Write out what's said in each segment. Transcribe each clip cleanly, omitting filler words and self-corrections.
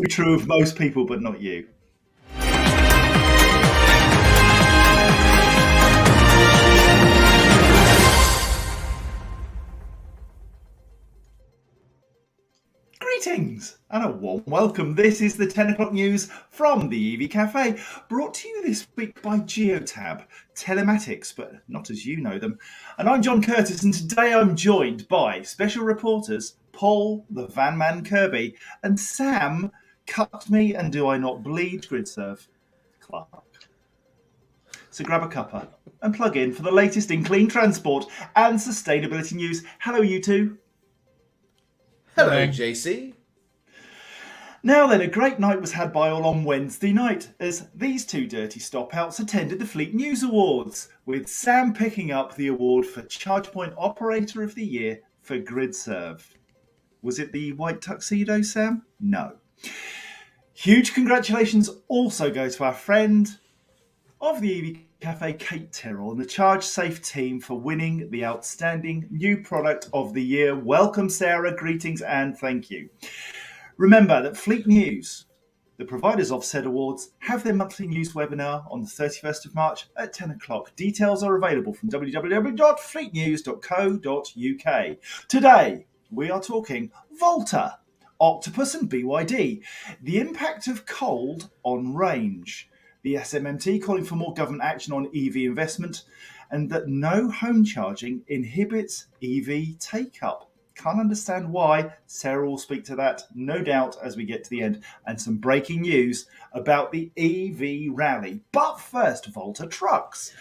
be true of most people, but not you. Greetings and a warm welcome. This is the 10 o'clock news from the EV Café, brought to you this week by Geotab, telematics, but not as you know them. And I'm John Curtis, and today I'm joined by special reporters Paul, the Van Man Kirby, and Sam, Cut Me and Do I Not Bleed GridServe Clark. So grab a cuppa and plug in for the latest in clean transport and sustainability news. Hello, you two. Hello, JC. Now then, a great night was had by all on Wednesday night as these two dirty stop-outs attended the Fleet News Awards, with Sam picking up the award for ChargePoint Operator of the Year for GridServe. Was it the white tuxedo, Sam? No. Huge congratulations also go to our friend of the EV Cafe, Kate Tyrrell, and the Charge Safe team for winning the Outstanding New Product of the Year. Welcome, Sarah. Greetings and thank you. Remember that Fleet News, the providers of said awards, have their monthly news webinar on the 31st of March at 10 o'clock. Details are available from www.fleetnews.co.uk. Today, we are talking Volta, Octopus and BYD, the impact of cold on range, the SMMT calling for more government action on EV investment, and that no home charging inhibits EV take-up. Can't understand why. Sarah will speak to that, no doubt, as we get to the end, and some breaking news about the EV rally. But first, Volta Trucks.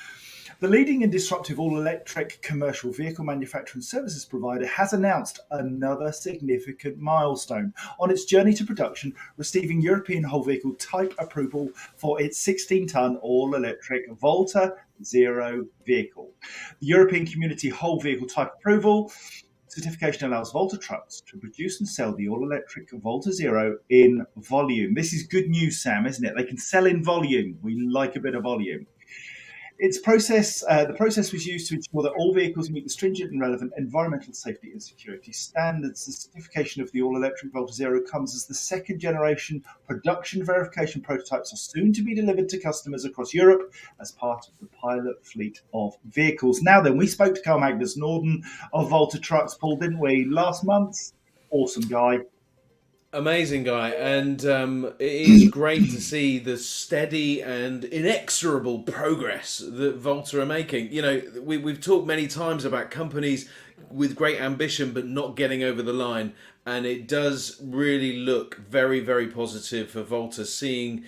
The leading and disruptive all-electric commercial vehicle manufacturer and services provider has announced another significant milestone on its journey to production, receiving European whole vehicle type approval for its 16-ton all-electric Volta Zero vehicle. The European Community whole vehicle type approval certification allows Volta Trucks to produce and sell the all-electric Volta Zero in volume. This is good news, Sam, isn't it? They can sell in volume. We like a bit of volume. The process was used to ensure that all vehicles meet the stringent and relevant environmental safety and security standards. The certification of the all-electric Volta Zero comes as the second generation production verification prototypes are soon to be delivered to customers across Europe as part of the pilot fleet of vehicles. Now then, we spoke to Carl Magnus Norden of Volta Trucks, Paul, didn't we, last month? Awesome guy. Amazing guy, and it is great to see the steady and inexorable progress that Volta are making. You know, we've talked many times about companies with great ambition but not getting over the line, and it does really look very, very positive for Volta, seeing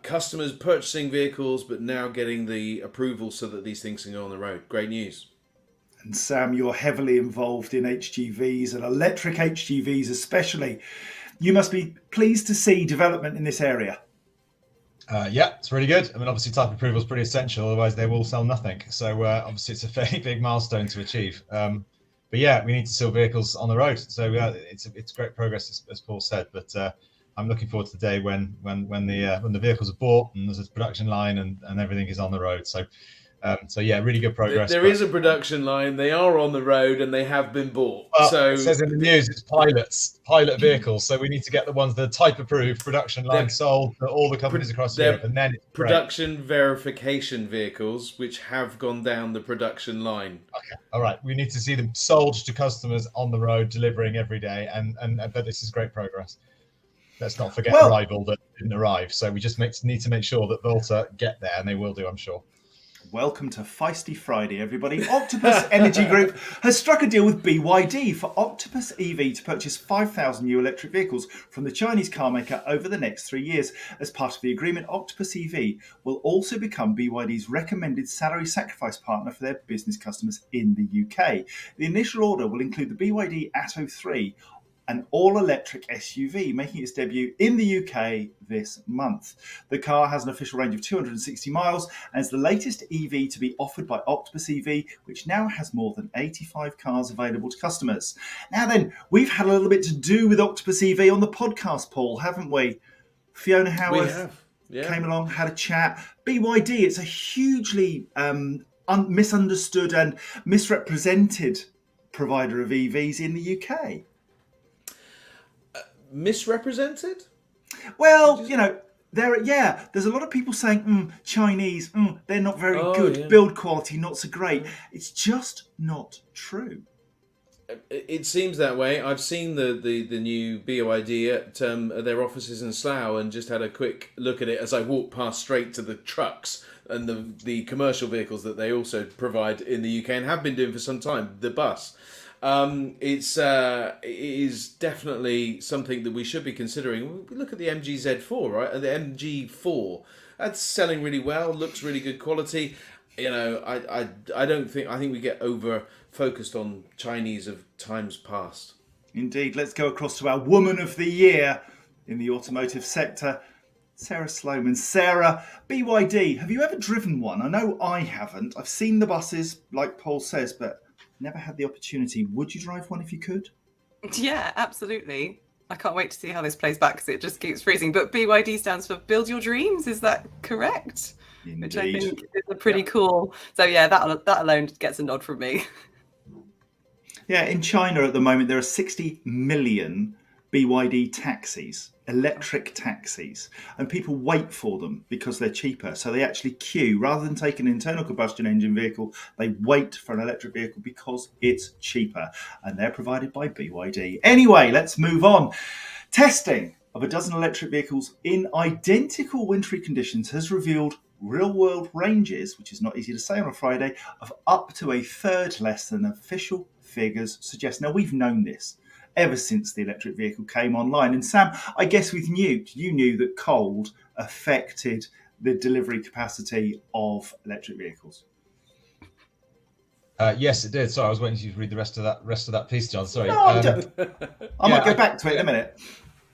customers purchasing vehicles but now getting the approval so that these things can go on the road. Great news. And Sam, you're heavily involved in HGVs and electric HGVs especially. You must be pleased to see development in this area. Yeah, it's really good. I mean, obviously type approval is pretty essential, otherwise they will sell nothing. So obviously it's a fairly big milestone to achieve. But yeah, we need to sell vehicles on the road. So it's great progress, as Paul said. But I'm looking forward to the day when the vehicles are bought and there's a production line and everything is on the road. So yeah, really good progress. There is a production line. They are on the road and they have been bought. Well, so it says in the news it's pilot vehicles. So we need to get the ones that are type approved, production line sold to all the companies across Europe, and then it's production verification vehicles which have gone down the production line. Okay, all right. We need to see them sold to customers on the road, delivering every day, but this is great progress. Let's not forget Arrival that didn't arrive. So we just need to make sure that Volta get there, and they will do, I'm sure. Welcome to Feisty Friday, everybody. Octopus Energy Group has struck a deal with BYD for Octopus EV to purchase 5,000 new electric vehicles from the Chinese carmaker over the next 3 years. As part of the agreement, Octopus EV will also become BYD's recommended salary sacrifice partner for their business customers in the UK. The initial order will include the BYD Atto 3, an all-electric SUV, making its debut in the UK this month. The car has an official range of 260 miles and is the latest EV to be offered by Octopus EV, which now has more than 85 cars available to customers. Now then, we've had a little bit to do with Octopus EV on the podcast, Paul, haven't we? Fiona Howarth came along, had a chat. BYD, it's a hugely misunderstood and misrepresented provider of EVs in the UK. Misrepresented? Well, there's a lot of people saying Chinese, they're not very Oh, good, yeah. build quality not so great. It's just not true. It seems that way. I've seen the new BYD at their offices in Slough and just had a quick look at it as I walked past straight to the trucks and the commercial vehicles that they also provide in the UK and have been doing for some time, the bus. It is definitely something that we should be considering. We look at the MG Z4, right? And the MG4, that's selling really well, looks really good quality. I don't think, I think we get over focused on Chinese of times past. Indeed. Let's go across to our Woman of the Year in the automotive sector, Sarah Sloman. Sarah, BYD, have you ever driven one? I know I haven't. I've seen the buses, like Paul says, but never had the opportunity. Would you drive one if you could? Yeah, absolutely. I can't wait to see how this plays back because it just keeps freezing. But BYD stands for Build Your Dreams. Is that correct? Indeed. Which I think is a pretty cool. So yeah, that alone gets a nod from me. Yeah, in China at the moment, there are 60 million BYD taxis, electric taxis, and people wait for them because they're cheaper. So they actually queue. Rather than take an internal combustion engine vehicle, they wait for an electric vehicle because it's cheaper. And they're provided by BYD. Anyway, let's move on. Testing of a dozen electric vehicles in identical wintry conditions has revealed real-world ranges, which is not easy to say on a Friday, of up to a third less than official figures suggest. Now, we've known this ever since the electric vehicle came online. And Sam, I guess you knew that cold affected the delivery capacity of electric vehicles. Yes, it did. Sorry, I was waiting for you to read the rest of that piece, John. Sorry. No, I might go back to it in a minute.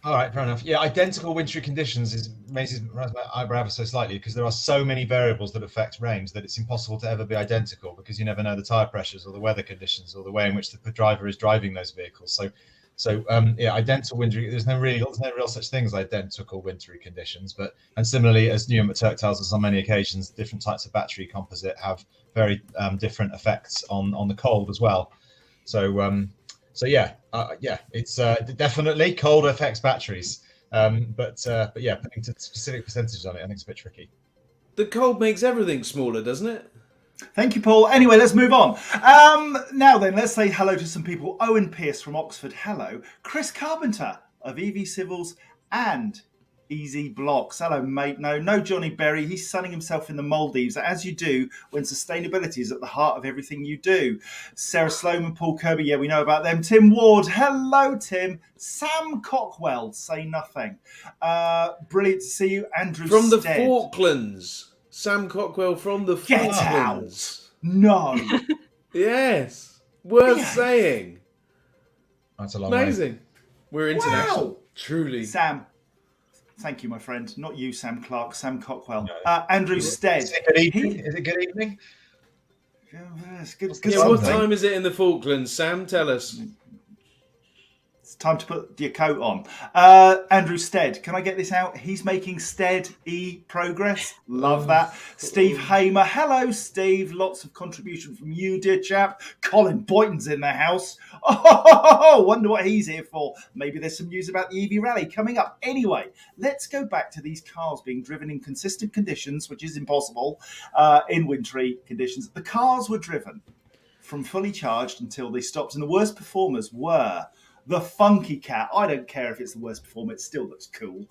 All right, fair enough. Yeah, identical wintry conditions raises my eyebrow ever so slightly because there are so many variables that affect range that it's impossible to ever be identical because you never know the tyre pressures or the weather conditions or the way in which the driver is driving those vehicles. So identical wintry. There's no real such thing as identical wintry conditions. And similarly, as Newham McTurk tells us on many occasions, different types of battery composite have very different effects on the cold as well. So it's definitely cold affects batteries. But putting specific percentages on it, I think it's a bit tricky. The cold makes everything smaller, doesn't it? Thank you, Paul. Anyway, let's move on. Now then, let's say hello to some people. Owen Pearce from Oxford, hello. Chris Carpenter of EV Civils and Easy Blocks. Hello, mate. No Johnny Berry. He's sunning himself in the Maldives, as you do when sustainability is at the heart of everything you do. Sarah Sloman, Paul Kirby, yeah, we know about them. Tim Ward, hello, Tim. Sam Cockwell, say nothing. Brilliant to see you. Andrew From the Stead. Falklands. Sam Cockwell from the Get Falklands. out. No. Yes. Worth Yeah. saying. That's a long way. Amazing. We're international. Wow. Truly. Sam, thank you, my friend. Not you, Sam Clark, Sam Cockwell. Andrew Stead. Is it good evening? Is it good evening? It's good What something. time is it in the Falklands? Sam, tell us. It's time to put your coat on. Andrew Stead, can I get this out? He's making steady progress. Love that. Steve Hamer. Hello, Steve. Lots of contribution from you, dear chap. Colin Boyton's in the house. Oh, wonder what he's here for. Maybe there's some news about the EV rally coming up. Anyway, let's go back to these cars being driven in consistent conditions, which is impossible in wintry conditions. The cars were driven from fully charged until they stopped, and the worst performers were the Funky Cat. I don't care if it's the worst performer, it still looks cool.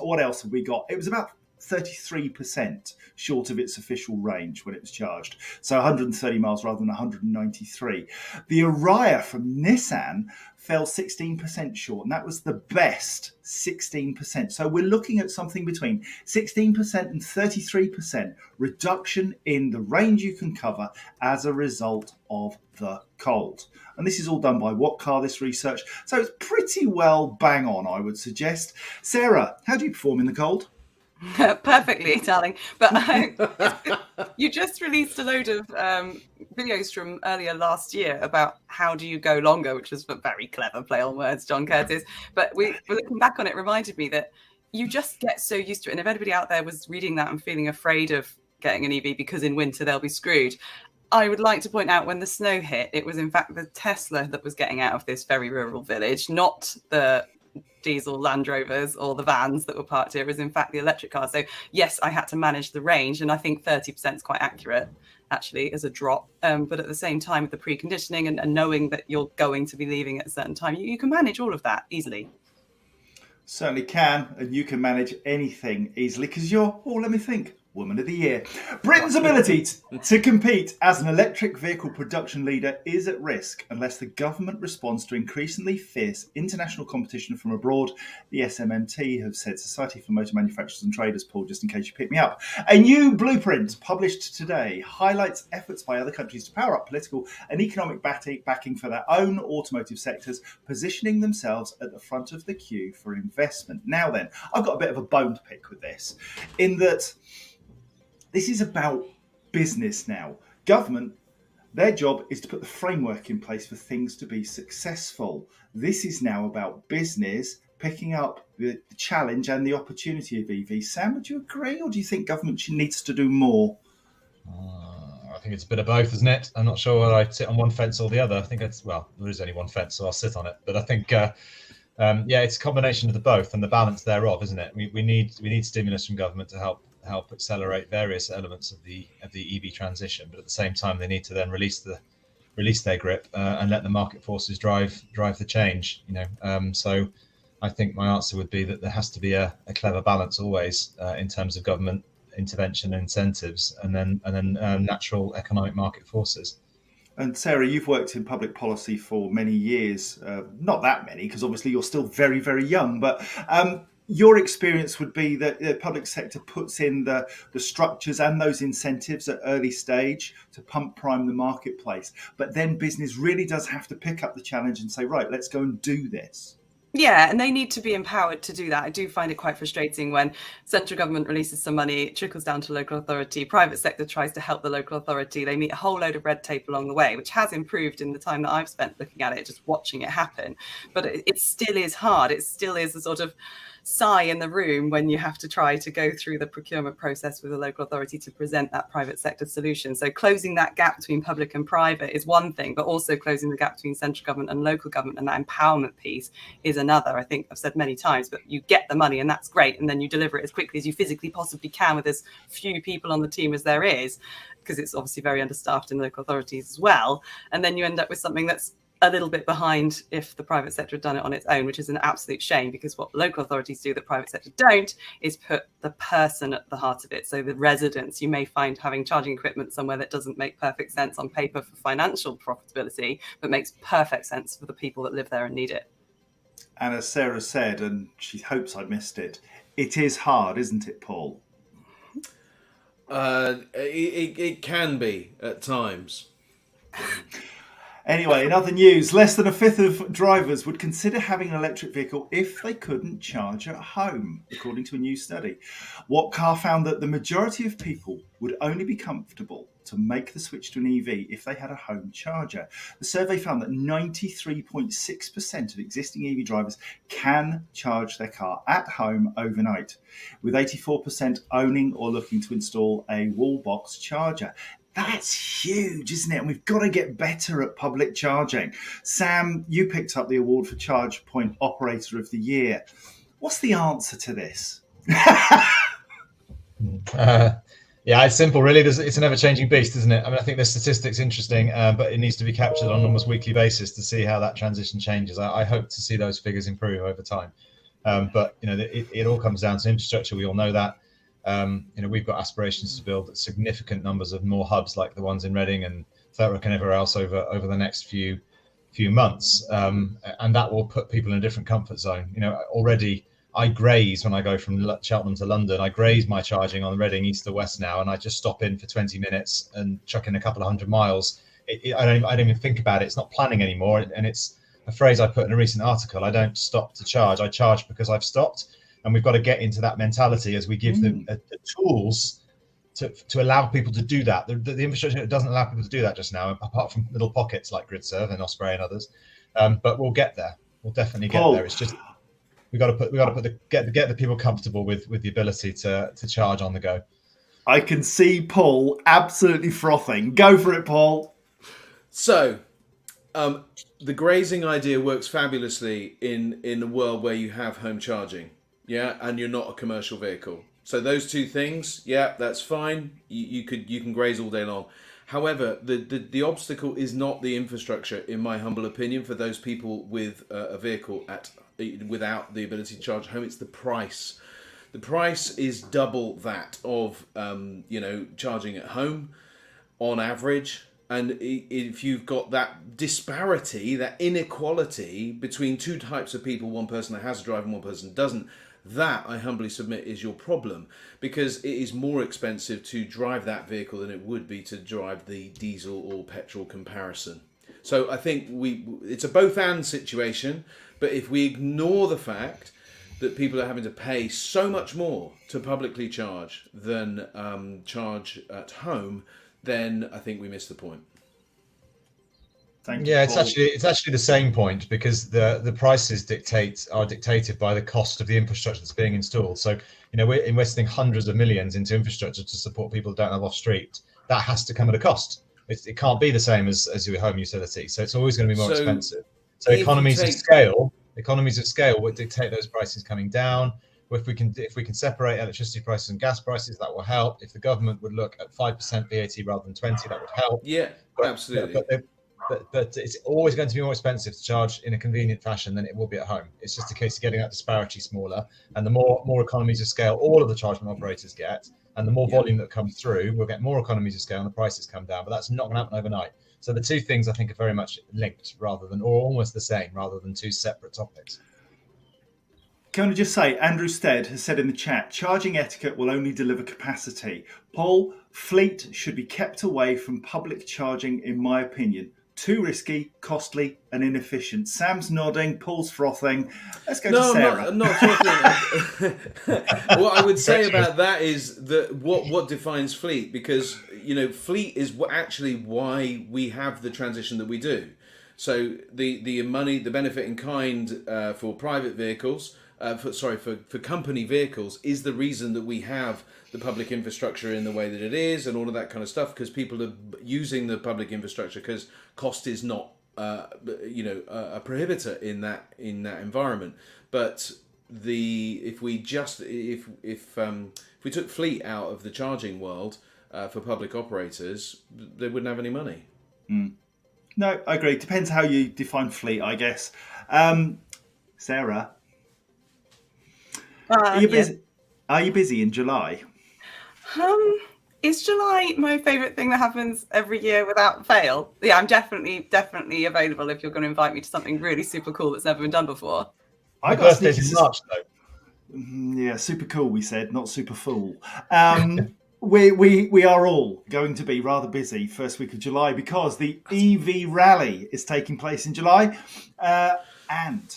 What else have we got? It was about 33% short of its official range when it was charged. So 130 miles rather than 193. The Ariya from Nissan fell 16% short, and that was the best 16%. So we're looking at something between 16% and 33% reduction in the range you can cover as a result of the cold. And this is all done by What Car, this research. So it's pretty well bang on, I would suggest. Sarah, how do you perform in the cold? Perfectly, darling. But you just released a load of videos from earlier last year about how do you go longer, which was a very clever play on words, John Curtis. But looking back on it, reminded me that you just get so used to it. And if anybody out there was reading that and feeling afraid of getting an EV because in winter they'll be screwed, I would like to point out when the snow hit, it was in fact the Tesla that was getting out of this very rural village, not the diesel Land Rovers or the vans that were parked here is in fact the electric cars. So yes, I had to manage the range, and I think 30% is quite accurate actually as a drop. But at the same time, with the preconditioning and knowing that you're going to be leaving at a certain time, you can manage all of that easily. Certainly can, and you can manage anything easily because you're, let me think, Woman of the Year. Britain's ability to compete as an electric vehicle production leader is at risk unless the government responds to increasingly fierce international competition from abroad, the SMMT have said. Society for Motor Manufacturers and Traders, Paul, just in case you pick me up. A new blueprint published today highlights efforts by other countries to power up political and economic backing for their own automotive sectors, positioning themselves at the front of the queue for investment. Now then, I've got a bit of a bone to pick with this, in that this is about business now. Government, their job is to put the framework in place for things to be successful. This is now about business picking up the challenge and the opportunity of EV. Sam, would you agree, or do you think government needs to do more? I think it's a bit of both, isn't it? I'm not sure whether I'd sit on one fence or the other. I think there is only one fence, so I'll sit on it. But I think, it's a combination of the both and the balance thereof, isn't it? We need stimulus from government to help accelerate various elements of the EV transition, but at the same time they need to then release their grip and let the market forces drive the change. So I think my answer would be that there has to be a clever balance always in terms of government intervention and incentives, and then natural economic market forces. And Sarah, you've worked in public policy for many years, not that many, because obviously you're still very, very young, but your experience would be that the public sector puts in the structures and those incentives at early stage to pump prime the marketplace. But then business really does have to pick up the challenge and say, right, let's go and do this. Yeah, and they need to be empowered to do that. I do find it quite frustrating when central government releases some money, it trickles down to local authority, private sector tries to help the local authority. They meet a whole load of red tape along the way, which has improved in the time that I've spent looking at it, just watching it happen. But it still is hard. It still is a sort of sigh in the room when you have to try to go through the procurement process with a local authority to present that private sector solution. So closing that gap between public and private is one thing, but also closing the gap between central government and local government and that empowerment piece is another. I think I've said many times, but you get the money and that's great, and then you deliver it as quickly as you physically possibly can with as few people on the team as there is, because it's obviously very understaffed in local authorities as well. And then you end up with something that's a little bit behind if the private sector had done it on its own, which is an absolute shame, because what local authorities do that private sector don't is put the person at the heart of it. So the residents, you may find having charging equipment somewhere that doesn't make perfect sense on paper for financial profitability, but makes perfect sense for the people that live there and need it. And as Sarah said, and she hopes I missed it, it is hard, isn't it, Paul? It can be at times. Anyway, in other news, less than a fifth of drivers would consider having an electric vehicle if they couldn't charge at home, according to a new study. What Car found that the majority of people would only be comfortable to make the switch to an EV if they had a home charger. The survey found that 93.6% of existing EV drivers can charge their car at home overnight, with 84% owning or looking to install a wall box charger. That's huge, isn't it? And we've got to get better at public charging. Sam, you picked up the award for Charge Point Operator of the Year. What's the answer to this? It's simple, really. It's an ever-changing beast, isn't it? I mean, I think the statistics interesting, but it needs to be captured on an almost weekly basis to see how that transition changes. I hope to see those figures improve over time. But it all comes down to infrastructure. We all know that. We've got aspirations to build significant numbers of more hubs like the ones in Reading and Thurrock and everywhere else over the next few months, and that will put people in a different comfort zone. Already I graze when I go from Cheltenham to London. I graze my charging on Reading east to west now, and I just stop in for 20 minutes and chuck in a couple of 100 miles. I don't even think about it. It's not planning anymore, and it's a phrase I put in a recent article. I don't stop to charge. I charge because I've stopped. And we've got to get into that mentality as we give them the tools to allow people to do that. The infrastructure doesn't allow people to do that just now, apart from little pockets like GridServe and Osprey and others. But we'll get there. We'll definitely get there. It's just we got to get the people comfortable with the ability to charge on the go. I can see Paul absolutely frothing. Go for it, Paul. So, The grazing idea works fabulously in a world where you have home charging, yeah, and you're not a commercial vehicle. So those two things, yeah, that's fine. You can graze all day long. However, the obstacle is not the infrastructure, in my humble opinion, for those people with a vehicle without the ability to charge at home. It's the price. The price is double that of charging at home on average. And if you've got that disparity, that inequality between two types of people, one person that has a drive and one person doesn't, that, I humbly submit, is your problem, because it is more expensive to drive that vehicle than it would be to drive the diesel or petrol comparison. So I think it's a both-and situation, but if we ignore the fact that people are having to pay so much more to publicly charge than charge at home, then I think we missed the point. Thank you, Yeah, Paul. it's actually the same point, because the prices are dictated by the cost of the infrastructure that's being installed. So, we're investing hundreds of millions into infrastructure to support people who don't have off street. That has to come at a cost. It can't be the same as your home utility. So it's always going to be more expensive. So economies of scale would dictate those prices coming down. If we can separate electricity prices and gas prices, that will help. If the government would look at 5% VAT rather than 20%, that would help. Yeah, absolutely. But it's always going to be more expensive to charge in a convenient fashion than it will be at home. It's just a case of getting that disparity smaller, and the more economies of scale all of the charging operators get, and the more volume that comes through, we'll get more economies of scale and the prices come down. But that's not going to happen overnight. So the two things, I think, are very much linked, or almost the same, rather than two separate topics. Can I just say, Andrew Stead has said in the chat, charging etiquette will only deliver capacity. Paul, fleet should be kept away from public charging, in my opinion. Too risky, costly, and inefficient. Sam's nodding, Paul's frothing. Let's go to Sarah. I'm not frothing. What I would say about that is that what defines fleet, because fleet is company why we have the transition that we do. So the money, the benefit in kind for private vehicles, for company vehicles, is the reason that we have the public infrastructure in the way that it is, and all of that kind of stuff, because people are using the public infrastructure because cost is not a prohibitor in that environment. But if we took fleet out of the charging world for public operators, they wouldn't have any money. No, I agree. Depends how you define fleet, I guess. Sarah, are you busy? Are you busy in July? Is July my favourite thing that happens every year without fail? Yeah, I'm definitely available if you're going to invite me to something really super cool that's never been done before. My birthday's in March, though. Yeah, super cool, we said, not super full. We are all going to be rather busy first week of July, because the EV rally is taking place in July. And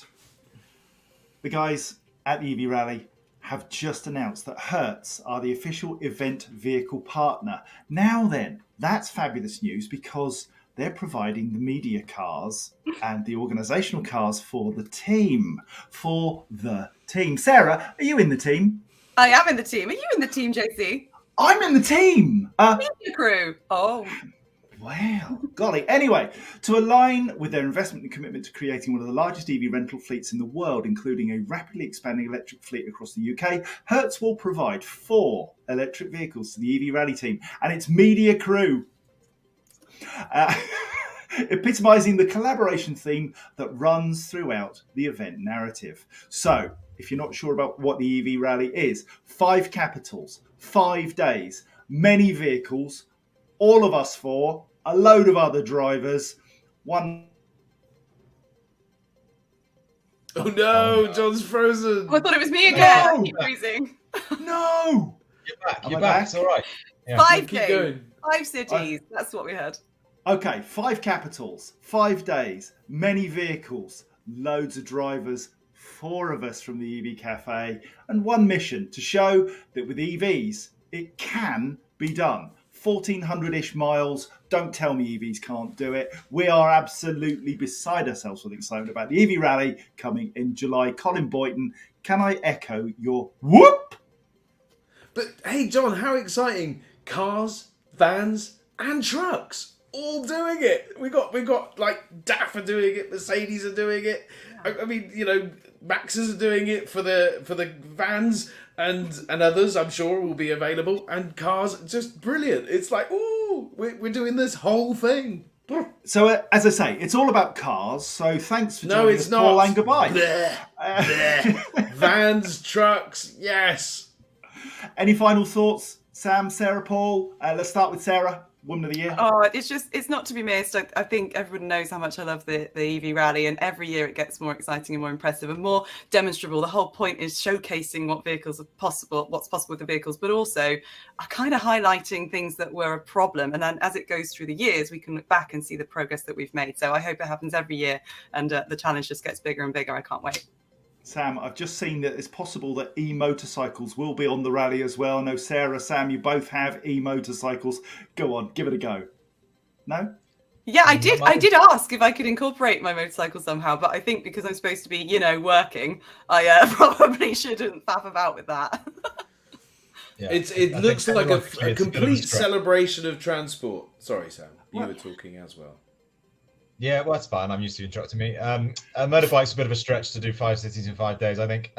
the guys at the EV rally have just announced that Hertz are the official event vehicle partner. Now then, that's fabulous news, because they're providing the media cars and the organisational cars for the team. Sarah, are you in the team? I am in the team. Are you in the team, JC? I'm in the team. Media crew. Oh. Wow, golly. Anyway, to align with their investment and commitment to creating one of the largest EV rental fleets in the world, including a rapidly expanding electric fleet across the UK, Hertz will provide 4 electric vehicles to the EV rally team and its media crew, epitomising the collaboration theme that runs throughout the event narrative. So, if you're not sure about what the EV rally is, 5 capitals, 5 days, many vehicles, all of us 4, a load of other drivers, one. Oh no, John's frozen. I thought it was me again. I keep freezing. No! You're back. It's all right. Yeah. 5 Keep days, going. 5 cities. That's what we heard. Okay, 5 capitals, 5 days, many vehicles, loads of drivers, 4 of us from the EV Café, and one mission to show that with EVs, it can be done. 1,400-ish miles. Don't tell me EVs can't do it. We are absolutely beside ourselves with excitement about the EV rally coming in July. Colin Boyton, can I echo your whoop? But hey, John, how exciting! Cars, vans, and trucks all doing it. We got like DAF are doing it, Mercedes are doing it. I mean, you know, Maxes are doing it for the vans, and others I'm sure will be available, and cars. Just brilliant. It's like, ooh, we're doing this whole thing. So, as I say, it's all about cars. So, thanks for No, joining it's us, not. Paul, and goodbye. Bleh, bleh. Vans, trucks, yes. Any final thoughts, Sam, Sarah, Paul? Let's start with Sarah, Woman of the Year. Oh, it's not to be missed. I think everyone knows how much I love the EV rally, and every year it gets more exciting and more impressive and more demonstrable. The whole point is showcasing what vehicles are possible, what's possible with the vehicles, but also kind of highlighting things that were a problem. And then as it goes through the years, we can look back and see the progress that we've made. So I hope it happens every year, and the challenge just gets bigger and bigger. I can't wait. Sam, I've just seen that it's possible that e-motorcycles will be on the rally as well. I know Sarah, Sam, you both have e-motorcycles. Go on, give it a go. No? Yeah, I did ask if I could incorporate my motorcycle somehow, but I think because I'm supposed to be, working, I probably shouldn't faff about with that. Yeah. It looks like a complete celebration of transport. Sorry, Sam, you were talking as well. Yeah, well, that's fine. I'm used to you interrupting me. A motorbike's a bit of a stretch to do 5 cities in 5 days, I think.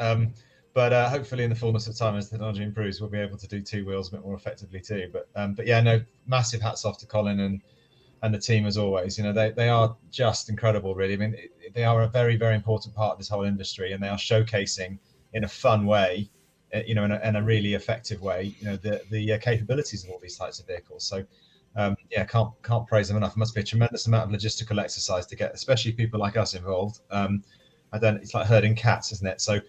But hopefully, in the fullness of time, as technology improves, we'll be able to do 2 wheels a bit more effectively too. But yeah, no, massive hats off to Colin and the team as always. You know, they are just incredible, really. I mean, they are a very, very important part of this whole industry, and they are showcasing in a fun way, in a really effective way, the capabilities of all these types of vehicles. So. Yeah, can't praise them enough. It must be a tremendous amount of logistical exercise to get, especially people like us involved. It's like herding cats, isn't it? So,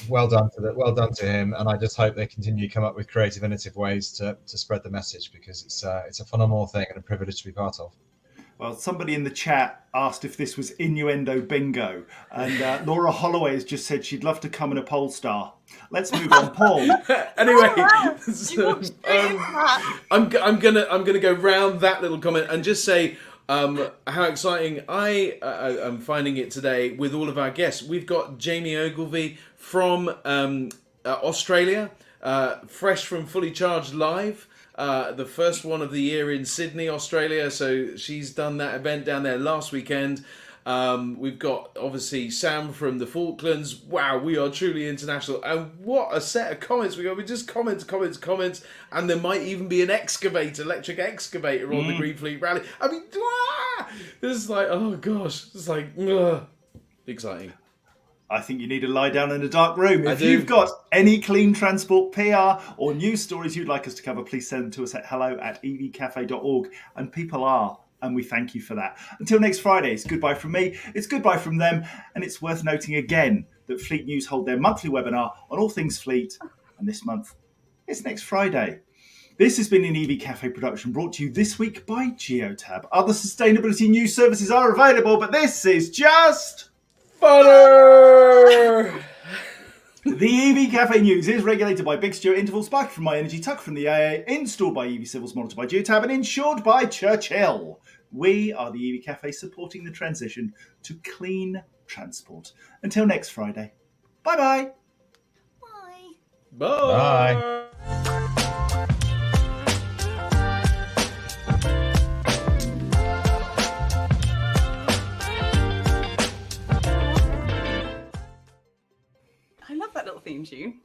well done to him, and I just hope they continue to come up with creative, innovative ways to spread the message, because it's a phenomenal thing and a privilege to be part of. Well, somebody in the chat asked if this was innuendo bingo, and Laura Holloway has just said she'd love to come in a Polestar. Let's move on, Paul. Anyway, I'm gonna go round that little comment and just say how exciting I am finding it today with all of our guests. We've got Jamie Ogilvie from Australia, fresh from Fully Charged Live. The first one of the year in Sydney, Australia. So she's done that event down there last weekend. We've got obviously Sam from the Falklands. Wow, we are truly international. And what a set of comments we got. We just comments. And there might even be an electric excavator on the Green Fleet Rally. I mean, this is like, oh gosh, it's like, exciting. I think you need to lie down in a dark room. If you've got any clean transport PR or news stories you'd like us to cover, please send them to us at hello@evcafe.org. And people are, and we thank you for that. Until next Friday, it's goodbye from me, it's goodbye from them, and it's worth noting again that Fleet News hold their monthly webinar on all things fleet, and this month, it's next Friday. This has been an EV Cafe production brought to you this week by Geotab. Other sustainability news services are available, but this is just... Butter! The EV Cafe News is regulated by Big Stuart Interval, Sparky from My Energy, Tuck from the AA, installed by EV Civils, monitored by Geotab, and insured by Churchill. We are the EV Cafe, supporting the transition to clean transport. Until next Friday. Bye-bye. Bye. Bye. I love that little theme tune.